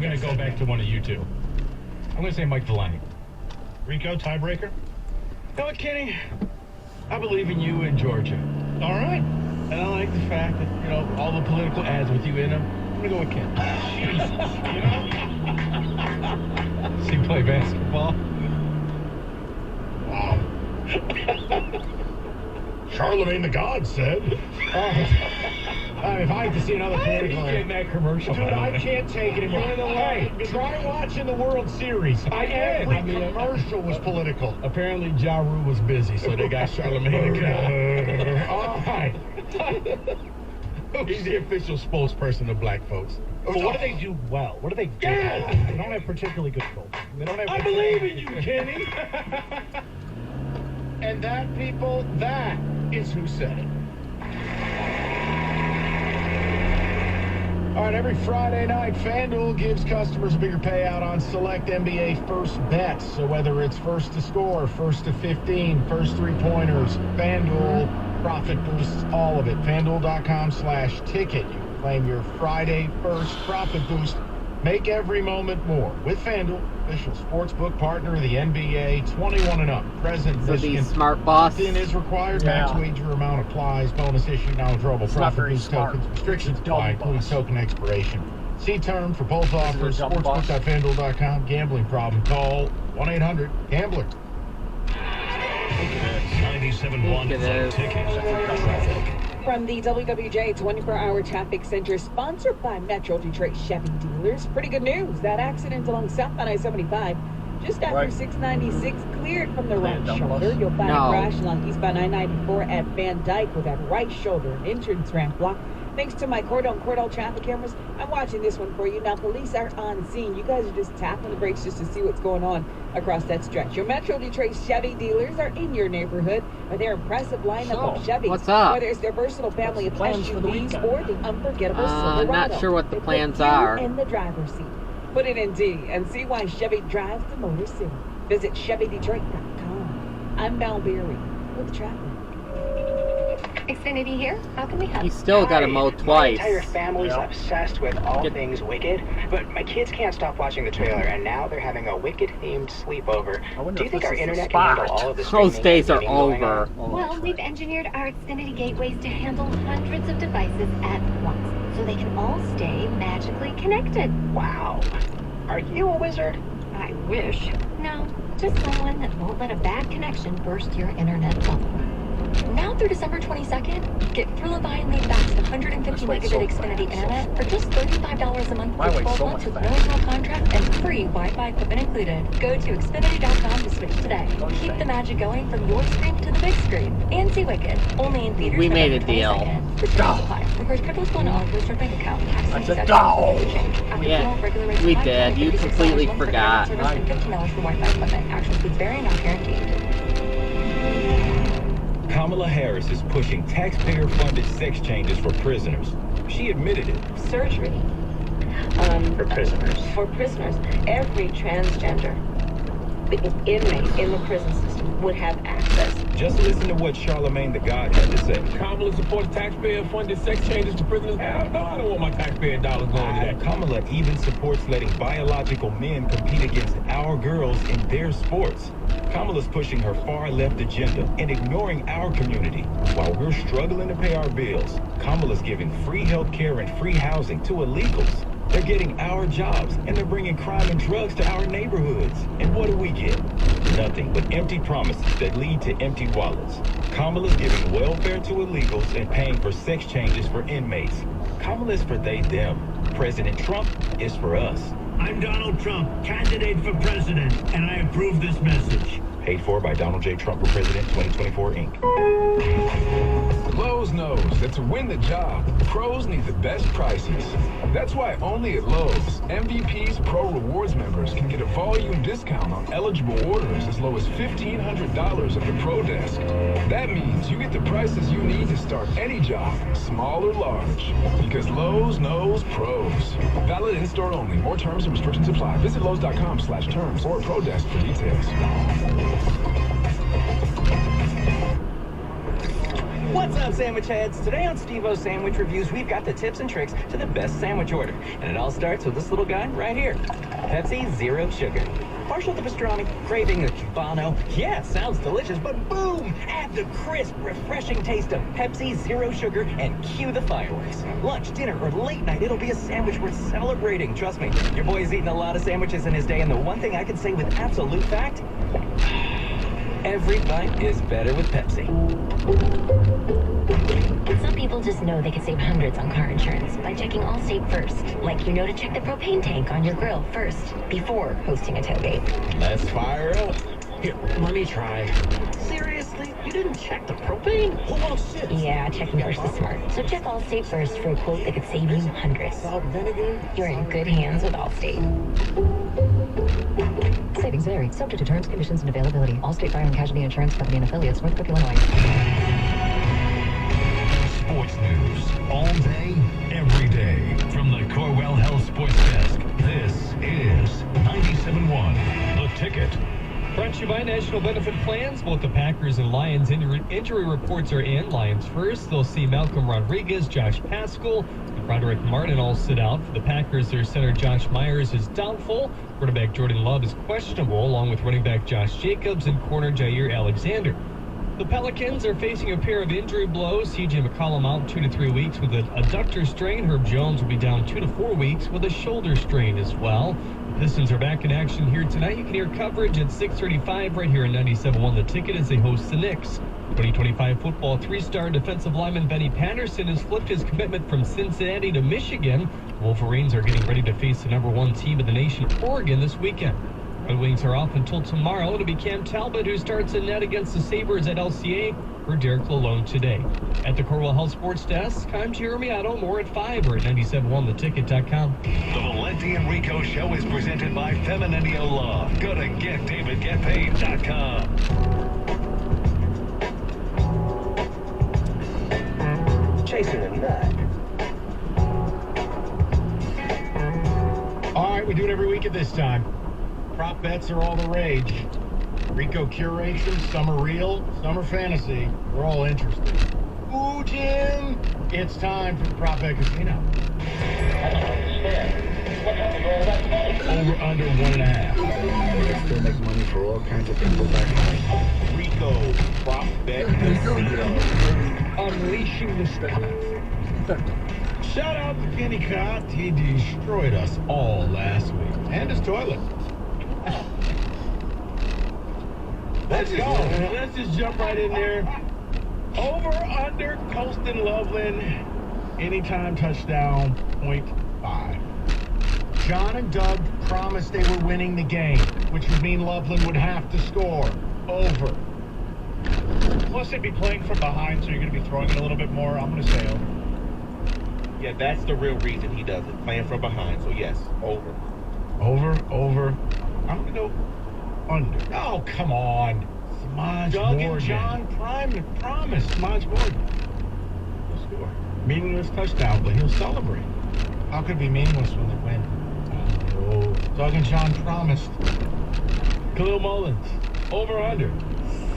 going to go back to one of you two. I'm going to say Mike Delaney. Rico, tiebreaker? You know what, Kenny? I believe in you and Georgia. All right. And I like the fact that, you know, all the political ads with you in them. I'm going to go with Ken. Jesus, See you play basketball? Wow. Charlemagne the God said. If I had to see another political ad. in that commercial. Dude, I can't take it anymore. Hey, try watching the World Series. Every commercial was political. Apparently, Ja Rule was busy, so they got Charlemagne the God. All right. He's the official spokesperson of black folks. But what do they do well? What do they do? Yeah. They don't have particularly good folks. They don't have. I believe in you, Kenny. And that, people, that is who said it. All right, every Friday night, FanDuel gives customers a bigger payout on select NBA first bets. So whether it's first to score, first to 15, first three-pointers, FanDuel profit boosts all of it. FanDuel.com/ticket. You can claim your Friday first profit boost. Make every moment more with FanDuel, official sportsbook partner of the NBA. 21 and up. Present So Michigan. these smart boss. Opt-in is required. Yeah. Max wager amount applies. Bonus issue non-withdrawable It's not profit very boost smart. tokens. Restrictions It's a dumb apply, including boss. token expiration. See term for both offers. dumb boss. Sportsbook.fanduel.com. Gambling problem? Call 1-800-GAMBLER. 97.1 Look at Ticket. From the WWJ 24-hour traffic center, sponsored by Metro Detroit Chevy Dealers. Pretty good news. That accident along southbound I-75, just after Right. 696, cleared from the right Dumb shoulder. bus. You'll find No. a crash along eastbound I-94 at Van Dyke with that right shoulder and entrance ramp block. Thanks to my Cordell traffic cameras, I'm watching this one for you. Now, police are on scene. You guys are just tapping the brakes just to see what's going on across that stretch. Your Metro Detroit Chevy dealers are in your neighborhood with their impressive lineup of So, Chevys. what's up? Whether it's their versatile family of What's the plans for the SUVs weekend? or the unforgettable Not Silverado. sure what the They put plans you are. in the driver's seat. Put it in D and see why Chevy drives the Motor City. Visit ChevyDetroit.com. I'm Val Berry with traffic. Xfinity here. How can we help? You still got to mow twice. My entire family's Yeah. obsessed with all Get- things Wicked, but my kids can't stop watching the trailer, and now they're having a Wicked-themed sleepover. I wonder Do you if think this our is the internet spot. can handle all of the streaming Those days and are gaming going over. on? Well, we've engineered our Xfinity gateways to handle hundreds of devices at once, so they can all stay magically connected. Wow. Are you a wizard? I wish. No, just someone that won't let a bad connection burst your internet bubble. Now through December 22nd, get Thrillify and lead fast 150 Why it's megabit so Xfinity fast? internet for just $35 a month Why for wait 12 so months much with no faster? annual contract and free Wi-Fi equipment included. Go to Xfinity.com to switch today. Keep the magic going from your screen to the big screen. And see Wicked, only in theaters We made a November deal. 22nd. Restrictions apply. Requires crypto phone on your bank account. Tax I and said deductions no. will change. After Yeah, 12 regular rates we apply, did. You $56 completely a month for forgot. service and $15 for Wi-Fi equipment. Actual includes varying, not guaranteed. Kamala Harris is pushing taxpayer-funded sex changes for prisoners. She admitted it. Surgery For prisoners. for prisoners. Every transgender inmate in the prison system would have access. Just listen to what Charlemagne the God had to say. Kamala supports taxpayer-funded sex changes for prisoners. Hell no, I don't want my taxpayer dollars going to that. Kamala even supports letting biological men compete against our girls in their sports. Kamala's pushing her far-left agenda and ignoring our community. While we're struggling to pay our bills, Kamala's giving free health care and free housing to illegals. They're getting our jobs, and they're bringing crime and drugs to our neighborhoods. And what do we get? Nothing but empty promises that lead to empty wallets. Kamala's giving welfare to illegals and paying for sex changes for inmates. Kamala's for they, them. President Trump is for us. I'm Donald Trump, candidate for president, and I approve this message. Paid for by Donald J. Trump for President 2024, Inc. Lowe's knows that to win the job, pros need the best prices. That's why only at Lowe's, MVP's Pro Rewards members can get a volume discount on eligible orders as low as $1,500 at the Pro Desk. That means you get the prices you need to start any job, small or large. Because Lowe's knows pros. Valid in-store only. More terms and restrictions apply. Visit Lowe's.com/terms or Pro Desk for details. What's up, sandwich heads? Today on Steve-O's Sandwich Reviews, we've got the tips and tricks to the best sandwich order. And it all starts with this little guy right here. Pepsi Zero Sugar. Partial to pastrami, craving a Cubano. Yeah, sounds delicious, but boom! Add the crisp, refreshing taste of Pepsi Zero Sugar and cue the fireworks. Lunch, dinner, or late night, it'll be a sandwich worth celebrating. Trust me, your boy's eaten a lot of sandwiches in his day, and the one thing I can say with absolute fact, every bite is better with Pepsi. Some people just know they could save hundreds on car insurance by checking Allstate first. Like you know to check the propane tank on your grill first, before hosting a tailgate. Let's fire up. Here, let me try. Seriously? You didn't check the propane? Oh, shit. Yeah, checking first is smart. So check Allstate first for a quote that could save you hundreds. Salt vinegar? You're in good hands with Allstate. Savings vary, subject to terms, conditions, and availability. Allstate Fire and Casualty Insurance Company and Affiliates, Northbrook, Illinois. Sports news all day, every day. From the Corwell Health Sports Desk, this is 97.1 The Ticket. Brought to you by National Benefit Plans. Both the Packers and Lions injury reports are in. Lions first. They'll see Malcolm Rodriguez, Josh Paschal, and Roderick Martin all sit out. For the Packers, their center Josh Myers is doubtful. Quarterback Jordan Love is questionable, along with running back Josh Jacobs and corner Jair Alexander. The Pelicans are facing a pair of injury blows. C.J. McCollum out 2 to 3 weeks with an adductor strain. Herb Jones will be down 2 to 4 weeks with a shoulder strain as well. The Pistons are back in action here tonight. You can hear coverage at 6:35 right here in 97.1 The Ticket as they host the Knicks. 2025 football three-star defensive lineman Benny Patterson has flipped his commitment from Cincinnati to Michigan. The Wolverines are getting ready to face the #1 team in the nation, Oregon, this weekend. Red Wings are off until tomorrow. It'll be Cam Talbot who starts in net against the Sabres at LCA for Derek Lalonde today. At the Corwell Health Sports Desk, I'm Jeremy Otto. More at 5 or at 97onetheticket.com. The Valenti and Rico Show is presented by Femininio Law. Go to GetDavidGetPaid.com. Chasing a nut. All right, we do it every week at this time. Prop bets are all the rage. Rico curates them. Some are real, some are fantasy. We're all interested. Ooh, Jim! It's time for the Prop Bet Casino. Over under 1.5. You can still make money for all kinds of people back home. Rico Prop Bet Casino. Unleashing the stars. Shout out to Kenny Cott. He destroyed us all last week. And his toilet. Let's go. Let's just jump right in there. Over, under, Colston Loveland. Anytime touchdown, 0.5. John and Doug promised they were winning the game, which would mean Loveland would have to score. Over. Plus, they'd be playing from behind, so you're going to be throwing it a little bit more. I'm going to say over. Yeah, that's the real reason he does it. Playing from behind, so yes, over. Over. I'm going to go under. Oh, come on. Samaj Doug Morgan. And John promised Samaj Morgan. He'll score. Meaningless touchdown, but he'll celebrate. How could it be meaningless when they win? Oh, Doug and John promised. Khalil Mullins. Over under.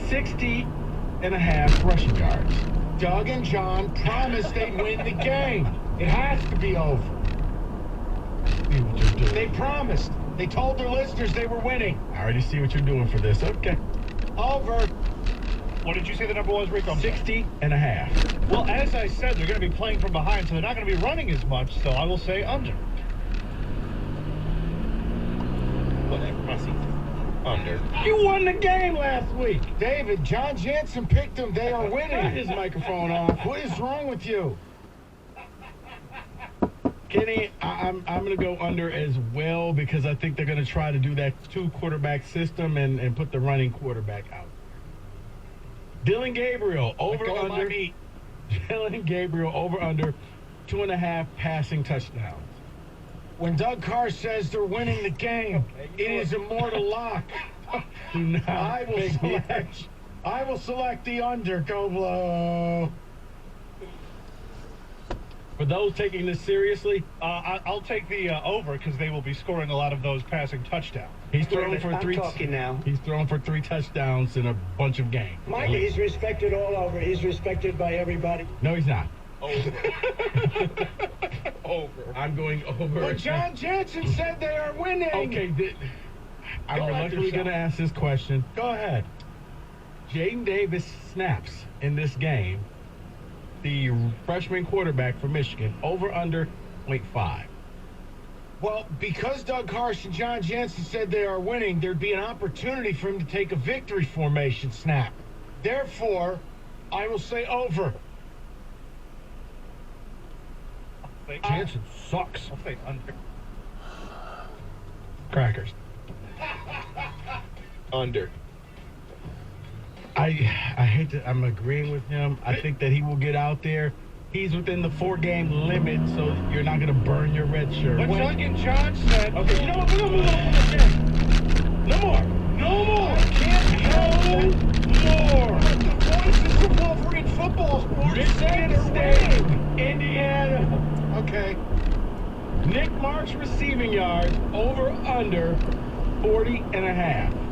60.5 rushing yards. Doug and John promised they'd win the game. It has to be over. They promised. They told their listeners they were winning. I already see what you're doing for this. Okay. Over. What did you say the number was, Rico? 60.5. Well, as I said, they're going to be playing from behind, so they're not going to be running as much, so I will say under. Whatever, my season. Under. You won the game last week. David, John Jansen picked them. They are winning. Got his microphone off. What is wrong with you? Kenny, I'm going to go under as well because I think they're going to try to do that 2-quarterback system and put the running quarterback out. Dylan Gabriel, over under. Dylan Gabriel, over under 2.5 passing touchdowns. When Doug Carr says they're winning the game, it is a mortal lock. I will select the under. Go blow. For those taking this seriously, I'll take the over because they will be scoring a lot of those passing touchdowns. he's thrown for three. now. He's thrown for 3 touchdowns in a bunch of games. Mike, he's respected all over. He's respected by everybody. No, he's not. Over. Over. I'm going over. But John Jansen said they are winning. Okay, I'm Go reluctantly after going to ask this question. Go ahead. Jaden Davis snaps in this game. The freshman quarterback for Michigan, over under 0.5. Well, because Doug Harsh and John Jansen said they are winning, there'd be an opportunity for him to take a victory formation snap. Therefore, I will say over. Jansen sucks. I'll say under. Crackers. Under. I hate to, I'm agreeing with him. I think that he will get out there. He's within the 4-game limit, so you're not going to burn your red shirt. But Doug and John said... Okay, you know what? We're going to move on from this game. No more. No more. I can't No more. The voices of Wolverine football. Michigan State, Indiana. Okay. Nick Mark's receiving yards, over under 40.5.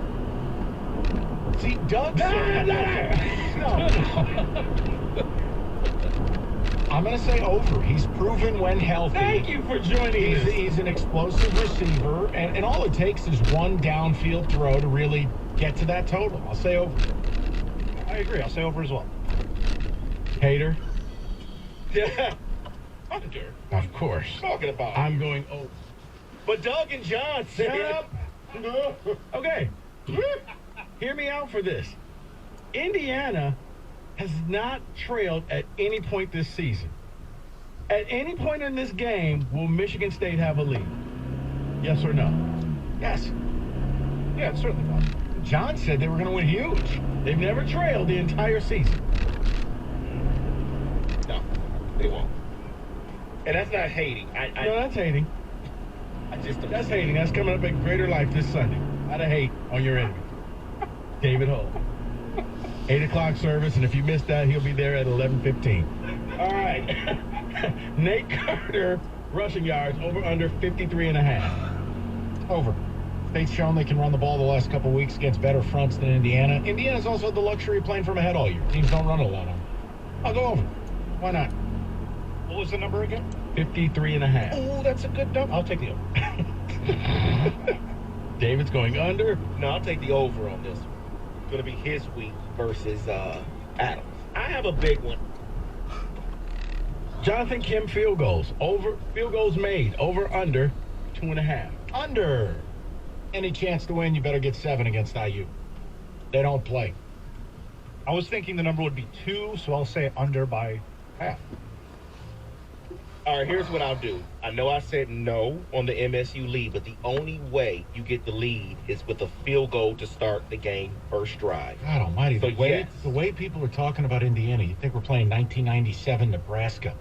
See, Doug said... I'm going to say over. He's proven when healthy. Thank you for joining us. He's an explosive receiver, and all it takes is one downfield throw to really get to that total. I'll say over. I agree. I'll say over as well. Hater. Yeah. Under. Of course. Talking about. I'm going over. But Doug and John said. Shut up. Okay. Hear me out for this. Indiana has not trailed at any point this season. At any point in this game, will Michigan State have a lead? Yes or no? Yes. Yeah, it's certainly possible. John said they were going to win huge. They've never trailed the entire season. No, they won't. And that's not hating. No, that's hating. I just don't. That's hating. That's coming up at Greater Life this Sunday. How to hate on your enemy. David Hull. 8 o'clock service, and if you missed that, he'll be there at 11:15. All right. Nate Carter, rushing yards, over under 53.5. Over. State's shown they can run the ball the last couple weeks against better fronts than Indiana. Indiana's also had the luxury of playing from ahead all year. Teams don't run a lot on them. I'll go over. Why not? What was the number again? 53.5. Oh, that's a good number. I'll take the over. David's going under. No, I'll take the over on this one. It's going to be his week versus Adams. I have a big one. Jonathan Kim field goals. Over. Field goals made. Over under 2.5. Under. Any chance to win, you better get 7 against IU. They don't play. I was thinking the number would be 2, so I'll say under by half. All right, here's what I'll do. I know I said no on the MSU lead, but the only way you get the lead is with a field goal to start the game first drive. God almighty, So, the way people are talking about Indiana, you think we're playing 1997 Nebraska.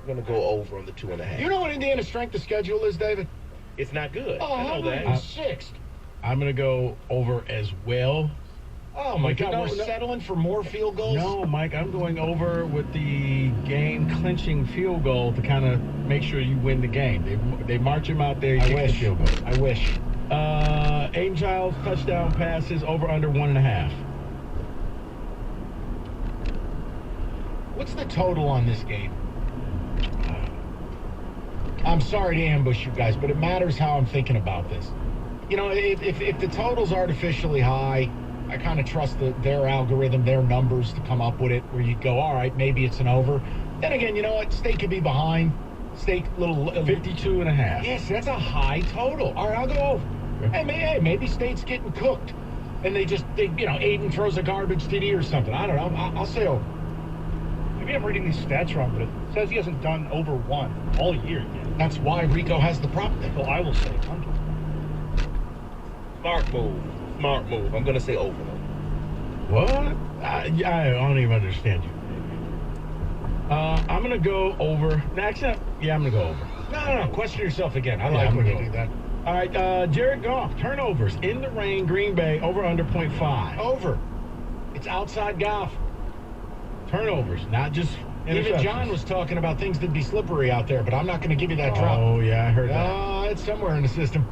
I'm going to go over on the 2.5. You know what Indiana's strength of schedule is, David? It's not good. Oh, I know that. 106th. I'm going to go over as well. Oh, my God, No, we're no. settling for more field goals? No, Mike, I'm going over with the game-clinching field goal to kind of make sure you win the game. They march him out there. He kicks the field goal. I wish. Aiden Childs touchdown passes, over under 1.5. What's the total on this game? I'm sorry to ambush you guys, but it matters how I'm thinking about this. You know, if the total's artificially high, I kind of trust their algorithm, their numbers to come up with it, where you go, all right, maybe it's an over. Then again, you know what? State could be behind. State little 52.5. Yes, that's a high total. All right, I'll go over. Hey, maybe State's getting cooked, and Aiden throws a garbage TD or something. I don't know. I'll say over. Maybe I'm reading these stats wrong, but it says he hasn't done over 1 all year yet. That's why Rico has the prop there. So I will say under. Smart move. Smart move. I'm going to say over, though. What? I don't even understand you. I'm going to go over. Actually, yeah, I'm going to go over. No. Question yourself again. I like when you do that. All right, Jared Goff, turnovers. In the rain, Green Bay, over under 0.5. Over. It's outside Goff. Turnovers, not just, Even John was talking about things that'd be slippery out there, but I'm not going to give you that drop. Oh, yeah, I heard that. It's somewhere in the system.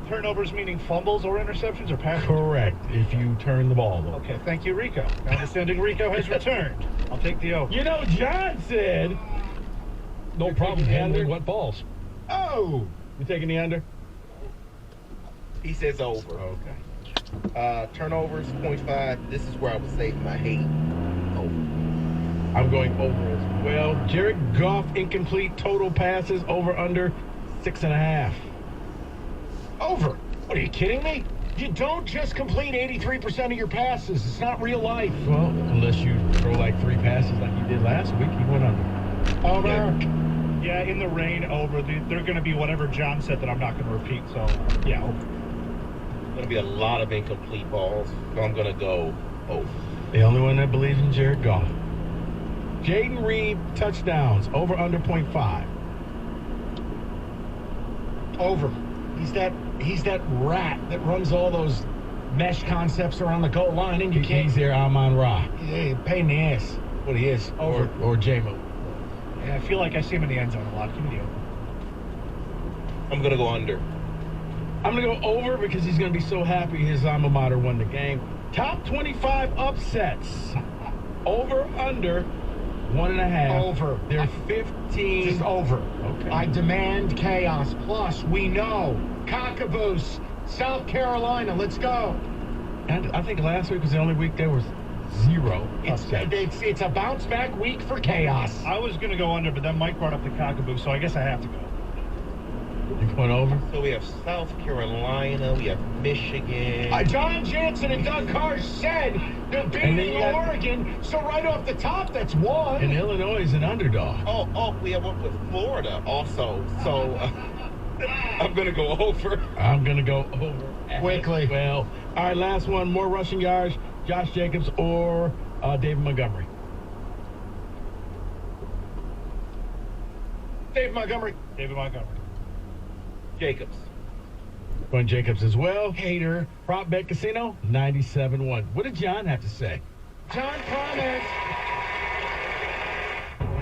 Turnovers meaning fumbles or interceptions or passes? Correct, if you turn the ball over. Okay, thank you, Rico. Understanding Rico has returned. I'll take the over. You know, John said... No problem handling wet balls. Oh! You taking the under? He says over. Okay. Turnovers, 0.5. This is where I would say my hate. Over. I'm going over as well. Jared Goff, incomplete total passes, over under 6.5. Over. What, are you kidding me? You don't just complete 83% of your passes. It's not real life. Well, unless you throw like 3 passes like you did last week, he went under. Over. Yeah, in the rain, over. They're going to be whatever John said that I'm not going to repeat, so, yeah, over. Going to be a lot of incomplete balls, so I'm going to go over. The only one that believes in Jared Goff. Jaden Reed, touchdowns, over under 0.5. Over. He's that rat that runs all those mesh concepts around the goal line, and you can't. He's their Amon-Ra. Yeah, pain in the ass. What he is. Over. Or J-Mo. Yeah, I feel like I see him in the end zone a lot. Give me the over. I'm going to go under. I'm going to go over because he's going to be so happy his alma mater won the game. Top 25 upsets. Over, under, 1.5. Over. They're 15. Just over. Okay. I demand chaos. Plus, we know. Cockaboose. South Carolina. Let's go. And I think last week was the only week there was 0 upsets. It's a bounce back week for chaos. I was going to go under, but then Mike brought up the Cockaboose, so I guess I have to go. You going over? So we have South Carolina, we have Michigan. John Jansen and Doug Carr said they're beating Oregon, so right off the top, that's one. And Illinois is an underdog. Oh, we have one with Florida also. So I'm going to go over. I'm going to go over. Quickly. Well, all right, last one. More rushing yards, Josh Jacobs or David Montgomery? David Montgomery. David Montgomery. Jacobs. Going Jacobs as well. Hater. Prop Bet Casino, 97.1. What did John have to say? John promised.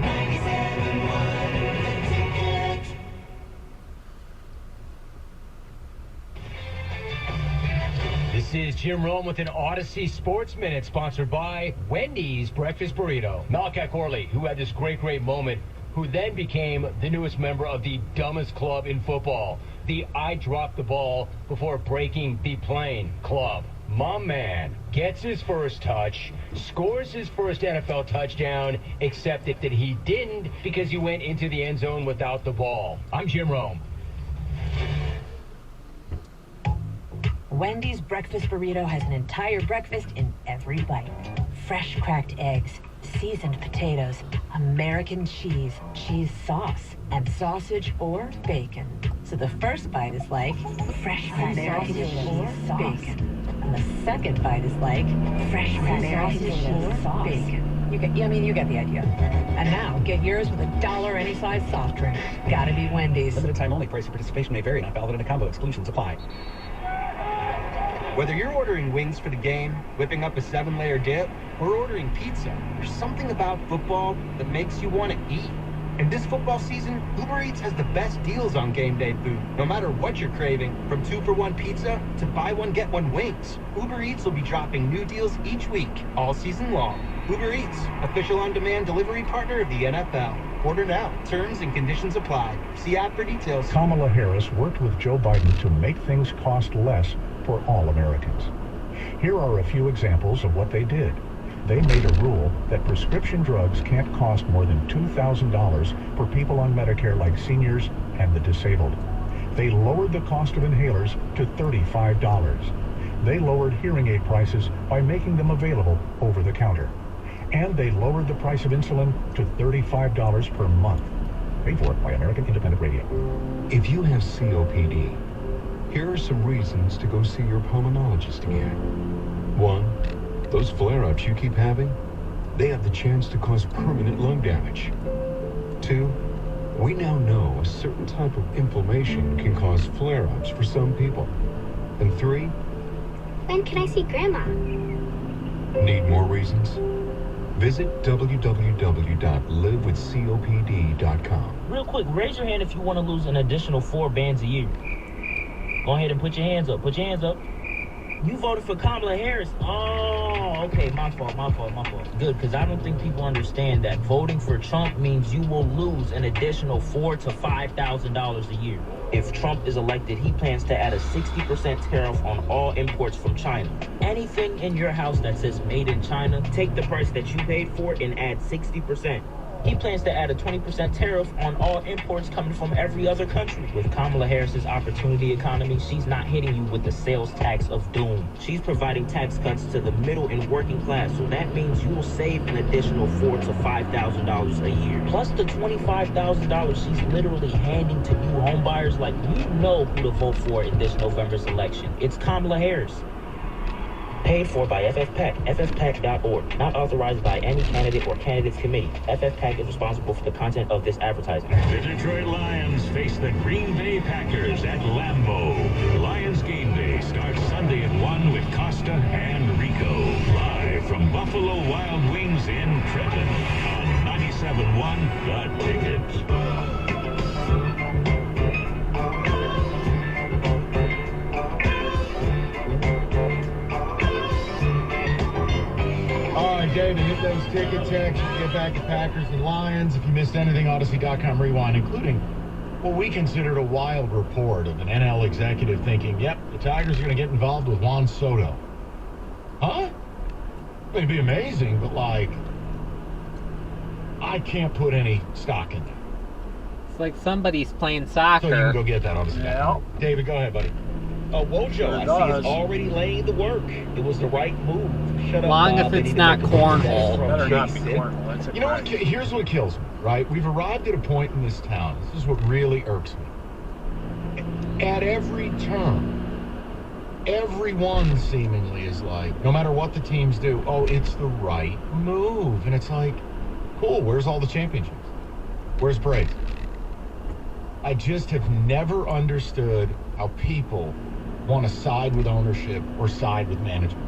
97.1 The Ticket. This is Jim Rome with an Odyssey Sports Minute, sponsored by Wendy's Breakfast Burrito. Malachi Corley, who had this great moment, who then became the newest member of the dumbest club in football, the I dropped the ball before breaking the plane club. My man gets his first touch, scores his first NFL touchdown, except that he didn't because he went into the end zone without the ball. I'm Jim Rome. Wendy's Breakfast Burrito has an entire breakfast in every bite. Fresh cracked eggs, seasoned potatoes, American cheese, cheese sauce, and sausage or bacon. So the first bite is like fresh American cheese or bacon. And the second bite is like fresh American cheese or bacon. You get the idea. And now, get yours with $1 any size soft drink. Gotta be Wendy's. Limited time only. Price and participation may vary. Not valid in a combo. Exclusions apply. Whether you're ordering wings for the game, whipping up a 7-layer dip, or ordering pizza, there's something about football that makes you want to eat. And this football season, Uber Eats has the best deals on game day food. No matter what you're craving, from 2-for-1 pizza to buy one, get one wings. Uber Eats will be dropping new deals each week, all season long. Uber Eats, official on-demand delivery partner of the NFL. Order now. Terms and conditions apply. See app for details. Kamala Harris worked with Joe Biden to make things cost less for all Americans. Here are a few examples of what they did. They made a rule that prescription drugs can't cost more than $2,000 for people on Medicare like seniors and the disabled. They lowered the cost of inhalers to $35. They lowered hearing aid prices by making them available over the counter. And they lowered the price of insulin to $35 per month. Paid for by American Independent Radio. If you have COPD, here are some reasons to go see your pulmonologist again. 1, those flare-ups you keep having, they have the chance to cause permanent lung damage. 2, we now know a certain type of inflammation can cause flare-ups for some people. And 3, when can I see Grandma? need more reasons? Visit www.livewithcopd.com. Real quick, raise your hand if you want to lose an additional 4 bands a year. Go ahead and put your hands up. Put your hands up. You voted for Kamala Harris. Oh, okay. My fault. Good, because I don't think people understand that voting for Trump means you will lose an additional $4,000 to $5,000 a year. If Trump is elected, he plans to add a 60% tariff on all imports from China. Anything in your house that says made in China, take the price that you paid for and add 60%. He plans to add a 20% tariff on all imports coming from every other country. With Kamala Harris's opportunity economy, she's not hitting you with the sales tax of doom. She's providing tax cuts to the middle and working class, so that means you will save an additional $4,000 to $5,000 a year. Plus the $25,000 she's literally handing to new homebuyers. Like, you know who to vote for in this November's election. It's Kamala Harris. Paid for by FFPAC, ffpac.org. Not authorized by any candidate or candidates committee. FFPAC is responsible for the content of this advertising. The Detroit Lions face the Green Bay Packers at Lambeau. Lions game day starts Sunday at 1 with Costa and Rico. Live from Buffalo Wild Wings in Trenton on 97.1 The Ticket. David, hit those ticket checks. You can get back at Packers and Lions. If you missed anything, Odyssey.com rewind, including what we considered a wild report of an NL executive thinking, yep, the Tigers are going to get involved with Juan Soto. Huh? It'd be amazing, but like, I can't put any stock in that. It's like somebody's playing soccer. So you can go get that, Odyssey.com. David, go ahead, buddy. Wojo, I see it's already laying the work. It was the right move. Shut up, long Bob. if it's not cornhole. Better not be cornhole. That's You know what? Here's what kills me, right? We've arrived at a point in this town. This is what really irks me. At every turn, everyone seemingly is like, no matter what the teams do, oh, it's the right move. And it's like, cool, where's all the championships? Where's praise? I just have never understood how people want to side with ownership or side with management.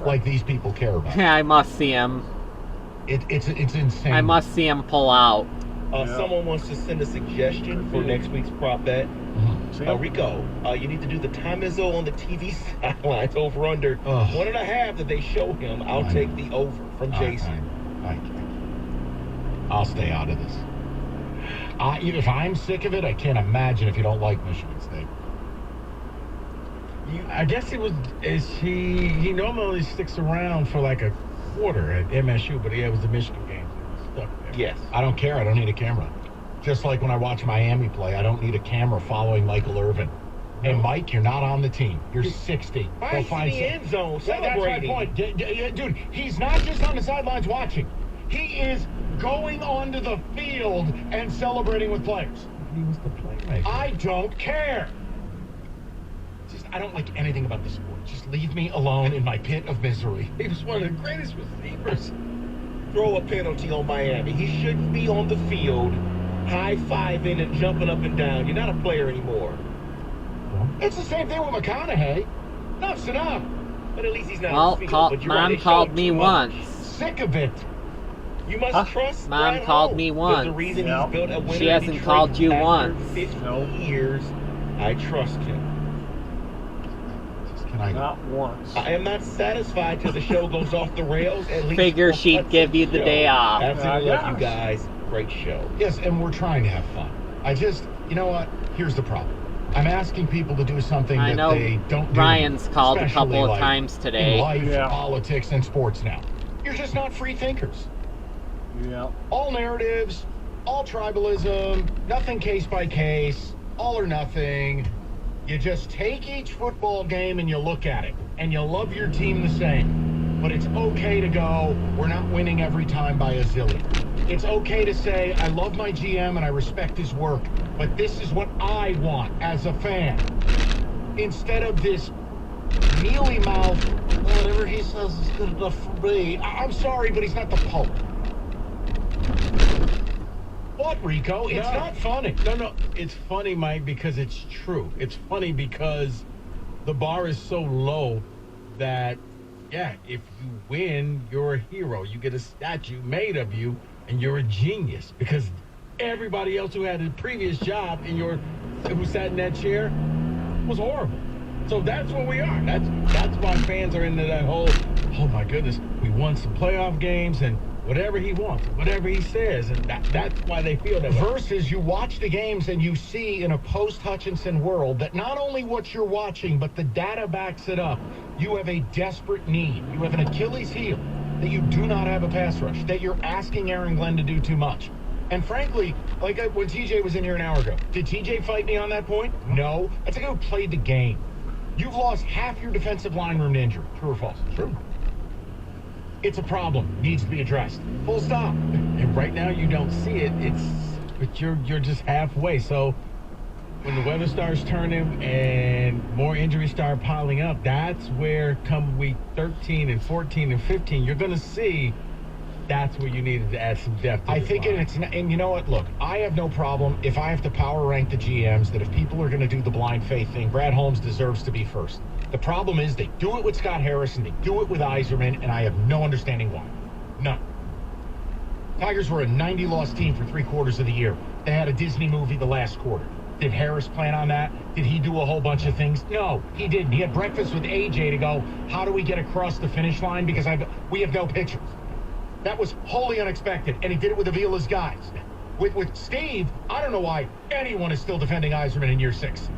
Like these people care about. I must see him. It's insane. I must see him pull out. Someone wants to send a suggestion for next week's prop bet. Rico, you need to do the time Izzo on the TV sidelines over under 1.5 that they show him. I'll take the over from Jason. I'll stay out of this. If I'm sick of it, I can't imagine if you don't like Michigan State. I guess he normally sticks around for like a quarter at MSU, but it was the Michigan game. Stuck there. Yes. I don't care. I don't need a camera. Just like when I watch Miami play, I don't need a camera following Michael Irvin. Hey, Mike, you're not on the team. You're 60. Why is he in the end zone celebrating? That's my point. Dude, he's not just on the sidelines watching. He is going onto the field and celebrating with players. He was the playmaker. I don't care. I don't like anything about the sport. Just leave me alone in my pit of misery. He was one of the greatest receivers. Throw a penalty on Miami. He shouldn't be on the field high-fiving and jumping up and down. You're not a player anymore. It's the same thing with McConaughey. Enough's enough. But at least he's not on the field. But you're Mom right, called me once. Sick of it. You must trust Mom called me once. There's a reason he's built a winner. She hasn't called you once. 50 years. I trust him. Not once. I am not satisfied till the show goes off the rails. At least figure she'd give you the day off. Absolutely love you guys. Great show. Yes, and we're trying to have fun. You know what? Here's the problem. I'm asking people to do something that they don't do. Ryan's called a couple of times today. In life, politics, and sports now. You're just not free thinkers. Yeah. All narratives, all tribalism, nothing case by case, all or nothing. You just take each football game and you look at it, and you love your team the same. But it's okay to go, we're not winning every time by a zillion. It's okay to say, I love my GM and I respect his work, but this is what I want as a fan. Instead of this mealy mouth, whatever he says is good enough for me. I'm sorry, but he's not the Pope. What, Rico? It's not funny. No, it's funny, Mike, because it's true. It's funny because the bar is so low that yeah, if you win, you're a hero. You get a statue made of you, and you're a genius. Because everybody else who had a previous job who sat in that chair was horrible. So that's what we are. That's why fans are into that whole, oh my goodness, we won some playoff games and whatever he wants, whatever he says, and that's why they feel that way. Versus you watch the games and you see in a post-Hutchinson world that not only what you're watching, but the data backs it up. You have a desperate need. You have an Achilles heel that you do not have a pass rush, that you're asking Aaron Glenn to do too much. And frankly, like when TJ was in here an hour ago, did TJ fight me on that point? No. That's a guy who played the game. You've lost half your defensive line room to injury. True or false? True. It's a problem. Needs to be addressed. Full stop. And right now you don't see it. But you're just halfway. So when the weather starts turning and more injuries start piling up, that's where come week 13 and 14 and 15, you're going to see that's where you needed to add some depth. I think and you know what? Look, I have no problem if I have to power rank the GMs that if people are going to do the blind faith thing, Brad Holmes deserves to be first. The problem is they do it with Scott Harris and they do it with Yzerman, and I have no understanding why. None. Tigers were a 90-loss team for 3/4 of the year. They had a Disney movie the last quarter. Did Harris plan on that? Did he do a whole bunch of things? No, he didn't. He had breakfast with AJ to go, how do we get across the finish line? Because we have no pitchers. That was wholly unexpected, and he did it with Avila's guys. With Steve, I don't know why anyone is still defending Yzerman in year 6.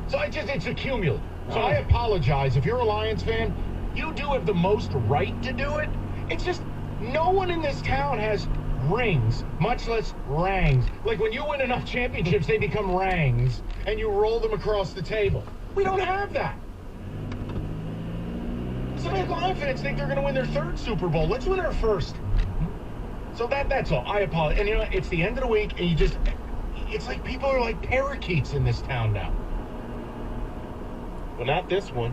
So it's a cumulative. So I apologize. If you're a Lions fan, you do have the most right to do it. It's just no one in this town has rings, much less rangs. Like when you win enough championships, they become rangs, and you roll them across the table. We don't have that. Some of the Lions fans think they're going to win their 3rd Super Bowl. Let's win our 1st. So that's all. I apologize. And you know, it's the end of the week, and it's like people are like parakeets in this town now. Well, not this one.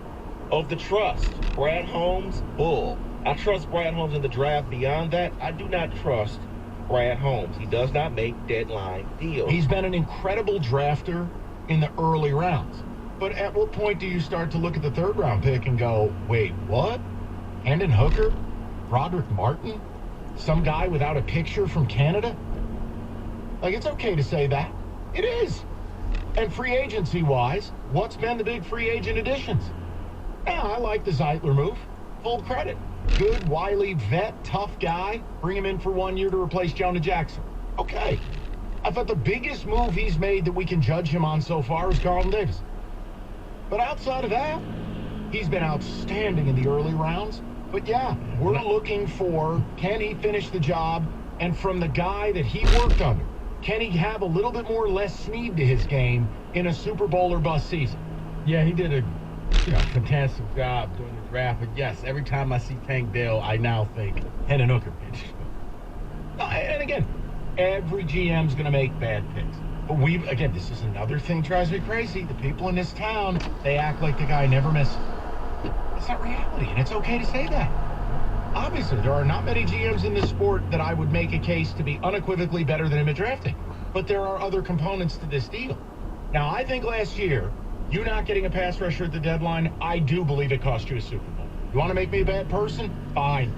Of the trust, Brad Holmes, bull. I trust Brad Holmes in the draft. Beyond that, I do not trust Brad Holmes. He does not make deadline deals. He's been an incredible drafter in the early rounds. But at what point do you start to look at the 3rd round pick and go, wait, what? Hendon Hooker? Broderick Martin? Some guy without a picture from Canada? Like, it's okay to say that. It is. And free agency-wise, what's been the big free agent additions? Yeah, I like the Zeitler move. Full credit. Good, wily vet, tough guy. Bring him in for 1 year to replace Jonah Jackson. Okay. I thought the biggest move he's made that we can judge him on so far is Carlton Davis. But outside of that, he's been outstanding in the early rounds. But yeah, we're looking for, can he finish the job? And from the guy that he worked under, can he have a little bit more Les Snead to his game in a Super Bowl or bust season? Yeah, he did a fantastic job during the draft. But yes, every time I see Tank Dell, I now think Hendon Hooker. And again, every GM's going to make bad picks. But again, this is another thing that drives me crazy. The people in this town, they act like the guy never misses. It's not reality, and it's okay to say that. Obviously, there are not many GMs in this sport that I would make a case to be unequivocally better than him at drafting. But there are other components to this deal. Now, I think last year, you not getting a pass rusher at the deadline, I do believe it cost you a Super Bowl. You want to make me a bad person? Fine.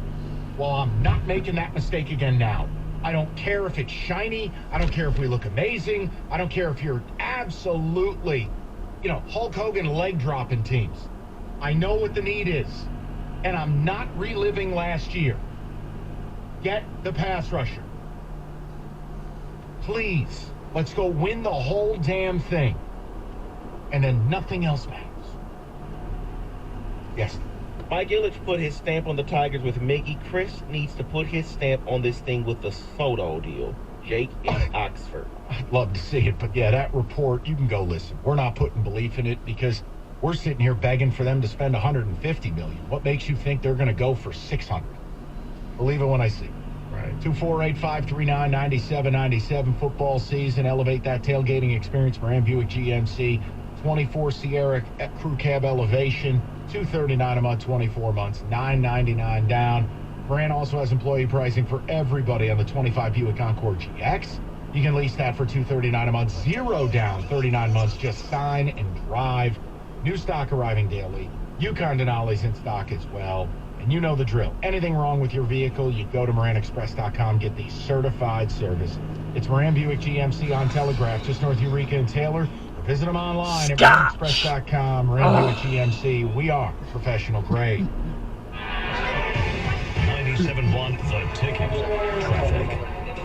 Well, I'm not making that mistake again now. I don't care if it's shiny. I don't care if we look amazing. I don't care if you're absolutely, Hulk Hogan leg dropping teams. I know what the need is, and I'm not reliving last year. Get the pass rusher. Please, let's go win the whole damn thing. And then nothing else matters. Yes. Mike Ilitch put his stamp on the Tigers with Mickey. Chris needs to put his stamp on this thing with the Soto deal. Jake in Oxford. I'd love to see it, but yeah, that report, you can go listen. We're not putting belief in it because we're sitting here begging for them to spend $150 million. What makes you think they're going to go for $600? Believe it when I see it. Right. 248-539-9797 football season. Elevate that tailgating experience for Ram Buick GMC. 24 Sierra Crew Cab Elevation. $239 a month, 24 months, $999 down. Brand also has employee pricing for everybody on the 25 Buick Encore GX. You can lease that for $239 a month, 0 down, 39 months. Just sign and drive. New stock arriving daily. Yukon Denali's in stock as well. And you know the drill. Anything wrong with your vehicle, you go to MoranExpress.com, get the certified service. It's Moran Buick GMC on Telegraph, just north of Eureka and Taylor. Or visit them online at MoranExpress.com. Moran Buick GMC, we are professional grade. 97.1 The Ticket. Traffic.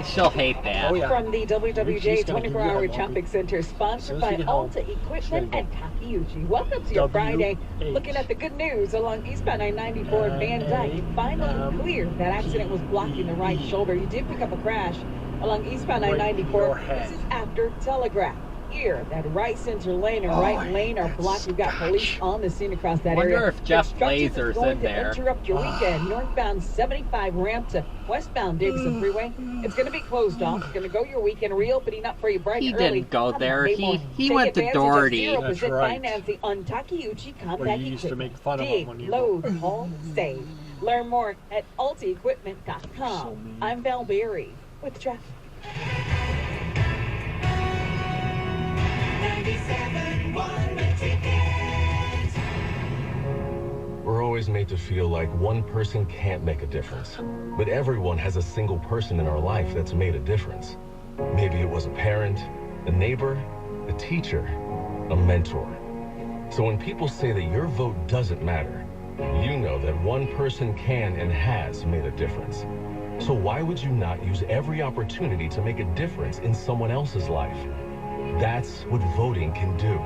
She'll hate that. From the WWJ 24-Hour Shopping Center, sponsored by Alta Equipment and Takeuchi. Welcome to your Friday. Looking at the good news along eastbound I-94 at Van Dyke. Finally clear. That accident was blocking the right shoulder. You did pick up a crash along eastbound I-94. This is after Telegraph. Here, that right center lane and right lane are blocked. You've got police on the scene across that area. I wonder if Jeff Blazer's in there. To interrupt your weekend. Northbound 75 ramp to westbound Dixon Freeway. It's going to be closed off. It's going to go your weekend, reopening up for you bright and early. He didn't go there. He went to Doherty. That's right. Financing on Takeuchi Compact used to make fun of Dig, him when you load, haul, save. Learn more at altaequipment.com. I'm Val Berry with Jeff. We're always made to feel like one person can't make a difference. But everyone has a single person in our life that's made a difference. Maybe it was a parent, a neighbor, a teacher, a mentor. So when people say that your vote doesn't matter, you know that one person can and has made a difference. So why would you not use every opportunity to make a difference in someone else's life? That's what voting can do.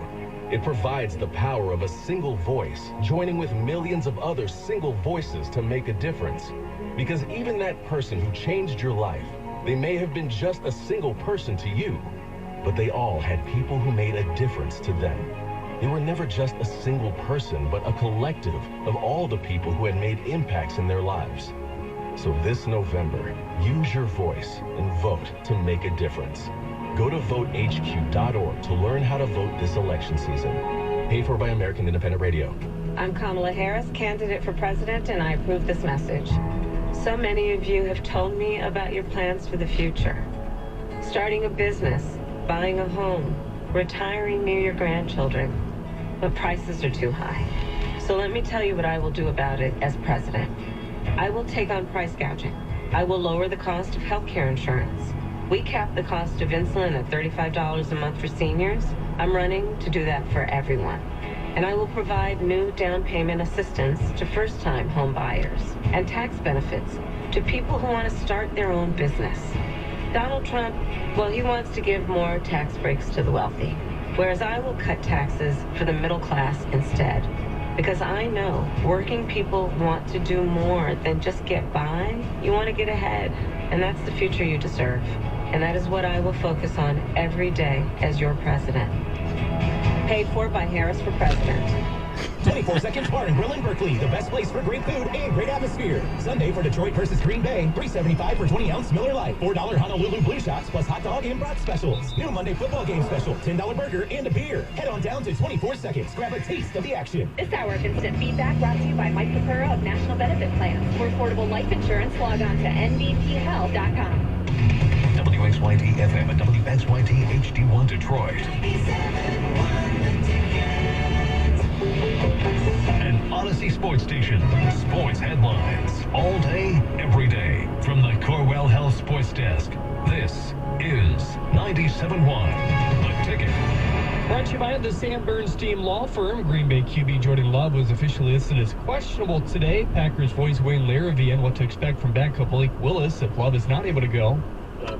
It provides the power of a single voice, joining with millions of other single voices to make a difference. Because even that person who changed your life, they may have been just a single person to you, but they all had people who made a difference to them. They were never just a single person, but a collective of all the people who had made impacts in their lives. So this November, use your voice and vote to make a difference. Go to votehq.org to learn how to vote this election season. Paid for by American Independent Radio. I'm Kamala Harris, candidate for president, and I approve this message. So many of you have told me about your plans for the future. Starting a business, buying a home, retiring near your grandchildren. But prices are too high. So let me tell you what I will do about it as president. I will take on price gouging. I will lower the cost of healthcare insurance. We cap the cost of insulin at $35 a month for seniors. I'm running to do that for everyone. And I will provide new down payment assistance to first-time home buyers and tax benefits to people who want to start their own business. Donald Trump, well, he wants to give more tax breaks to the wealthy, whereas I will cut taxes for the middle class instead. Because I know working people want to do more than just get by. You want to get ahead, and that's the future you deserve. And that is what I will focus on every day as your president. Paid for by Harris for President. 24 Seconds Bar and Grill in Berkeley, the best place for great food and great atmosphere. Sunday for Detroit versus Green Bay, $3.75 for 20-ounce Miller Lite. $4 Honolulu Blue Shots plus hot dog and brat specials. New Monday football game special, $10 burger and a beer. Head on down to 24 Seconds. Grab a taste of the action. This hour of instant feedback brought to you by Mike Pacura of National Benefit Plans. For affordable life insurance, log on to nbthealth.com. WXYT FM and WXYT HD1 Detroit. An Odyssey Sports Station. Sports headlines. All day, every day. From the Corwell Health Sports Desk. This is 97.1 The Ticket. Brought to you by the Sam Bernstein Law Firm. Green Bay QB Jordan Love was officially listed as questionable today. Packers voice Wayne Larrivee and what to expect from backup Malik Willis if Love is not able to go.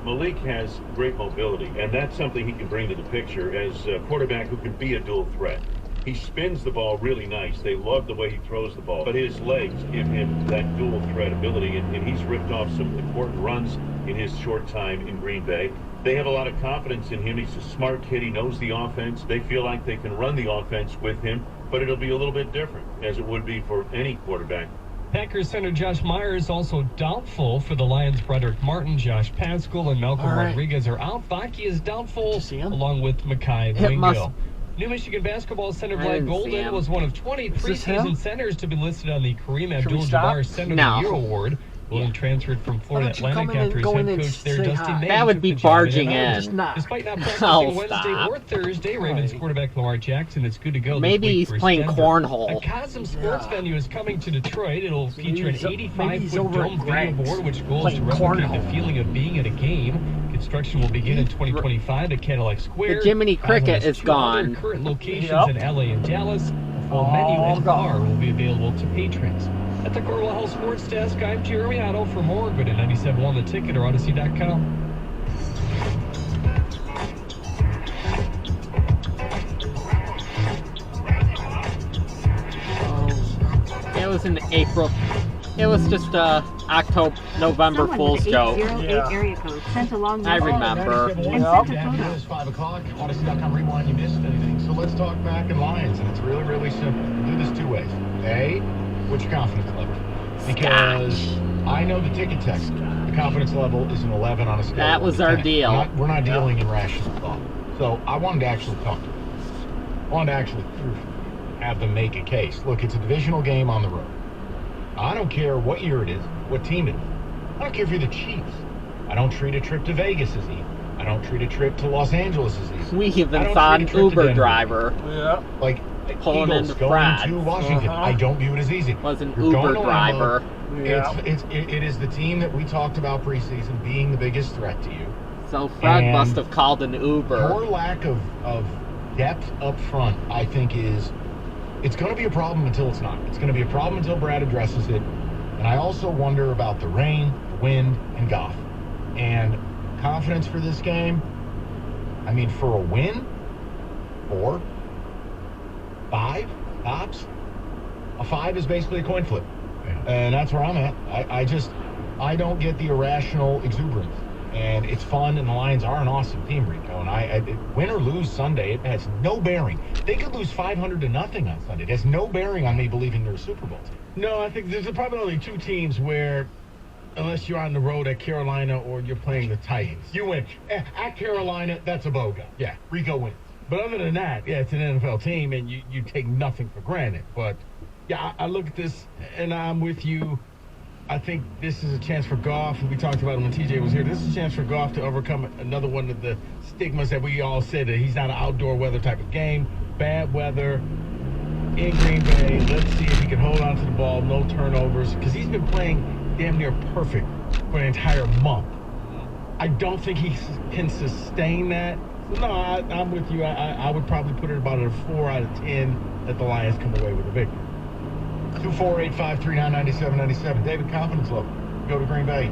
Malik has great mobility, and that's something he can bring to the picture as a quarterback who can be a dual threat. He spins the ball really nice. They love the way he throws the ball, but his legs give him that dual threat ability, and he's ripped off some important runs in his short time in Green Bay. They have a lot of confidence in him. He's a smart kid. He knows the offense. They feel like they can run the offense with him, but it'll be a little bit different, as it would be for any quarterback. Packers center Josh Myers also doubtful for the Lions. Broderick Martin, Josh Pascal, and Malcolm Rodriguez are out. Baki is doubtful, along with Mekhi Wingo. New Michigan basketball center Blake Golden was one of 20 preseason centers to be listed on the Kareem Abdul-Jabbar Center of the Year award. William transferred from Florida Atlantic after his head coach there, Dusty May. That would be barging in. Despite not practicing Oh, Wednesday stop. or Thursday, Ravens quarterback Lamar Jackson is good to go. Maybe this week he's versus playing Denver. cornhole. A Cosm Sports venue is coming to Detroit. It'll feature an maybe 85-foot over dome at video Greg's board, which goes playing to replicate cornhole. the feeling of being at a game. Construction will begin in 2025 at Cadillac Square. The Jiminy Cosm Cricket has is 2 other gone. current locations Yep. in LA and Dallas. A full menu and bar will be available to patrons. At the Cornwall Health Sports Desk, I'm Jeremy Otto. For more, go to 97.1 The Ticket or Odyssey.com. It was in April. It was just November Fool's joke. Area code sent along I remember. It is 5 o'clock. Odyssey.com rewind. You missed anything. So let's talk back in Lions, and it's really, really simple. Do this 2 ways. A, what's your confidence level? Because I know the ticket text. The confidence level is an 11 on a scale. That was our deal. We're not dealing in rational thought. So I wanted to actually talk to them. I wanted to actually have them make a case. Look, it's a divisional game on the road. I don't care what year it is, what team it is. I don't care if you're the Chiefs. I don't treat a trip to Vegas as easy. I don't treat a trip to Los Angeles as easy. We I even don't saw treat a an trip to Uber Denver. driver. Yeah. Like Pulling Eagles into going Pratt. to Washington. I don't view it as easy. Was an You're going Uber to Lambeau. driver. It is the team that we talked about preseason being the biggest threat to you. So Fred And must have called an Uber. Your lack of depth up front, I think, it's going to be a problem until it's not. It's going to be a problem until Brad addresses it. And I also wonder about the rain, the wind, and Goff. And confidence for this game, I mean, for a win, 4, 5 tops. A 5 is basically a coin flip. And that's where I'm at. I don't get the irrational exuberance. And it's fun, and the Lions are an awesome team, Rico. And I win or lose Sunday, it has no bearing. They could lose 500-0 on Sunday. It has no bearing on me believing they're a Super Bowl team. No, I think there's probably only 2 teams where, unless you're on the road at Carolina or you're playing the Titans. You win. At Carolina, that's a BOGO. Yeah. Rico wins. But other than that, yeah, it's an NFL team, and you take nothing for granted. But, yeah, I look at this, and I'm with you. I think this is a chance for Goff. We talked about it when TJ was here. This is a chance for Goff to overcome another one of the stigmas that we all said, that he's not an outdoor weather type of game. Bad weather in Green Bay. Let's see if he can hold on to the ball, no turnovers, because he's been playing damn near perfect for an entire month. I don't think he can sustain that. So, no, I'm with you. I would probably put it about a 4 out of 10 that the Lions come away with a victory. 248-539-9797. David, confidence level. Go to Green Bay.